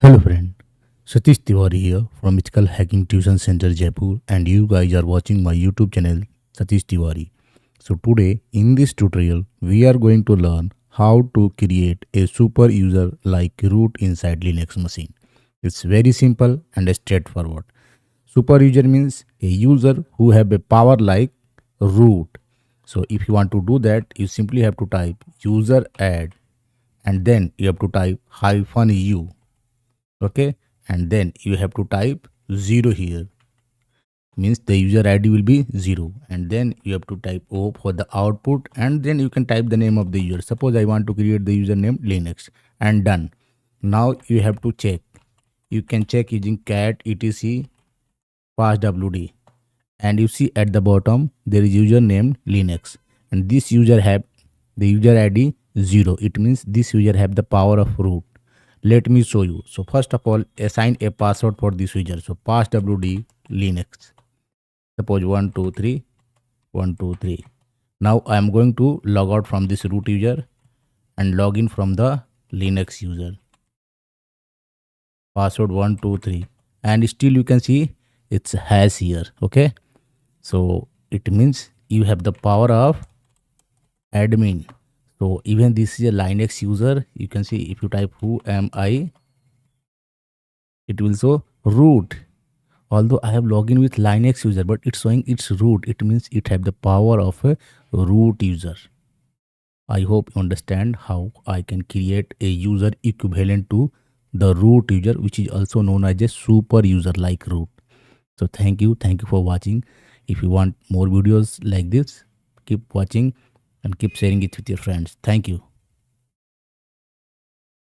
Hello friend, Satish Tiwary here from Ethical Hacking Tuition Center Jaipur, and you guys are watching my YouTube channel Satish Tiwary. So today in this tutorial we are going to learn how to create a super user like root inside Linux machine. It's very simple and straightforward. Super user means a user who have a power like root. So if you want to do that, you simply have to type user add and then you have to type -u, okay, and then you have to type 0 here, means the user id will be 0, and then you have to type o for the output, and then you can type the name of the user. Suppose I want to create the username Linux, and done. Now you have to check. You can check using cat etc passwd, and you see at the bottom there is username Linux, and this user have the user id 0. It means this user have the power of root. Let me show you. So first of all, assign a password for this user. So passwd Linux. Suppose 123 123. Now I am going to log out from this root user and log in from the Linux user. Password 123, and still you can see it's hash here. Okay, so it means you have the power of admin. So even this is a Linux user. You can see if you type who am I, it will show root. Although I have logged with Linux user, but it's showing it's root. It means it have the power of a root user. I hope you understand how I can create a user equivalent to the root user, which is also known as a super user like root. So thank you for watching. If you want more videos like this, keep watching and keep sharing it with your friends. Thank you.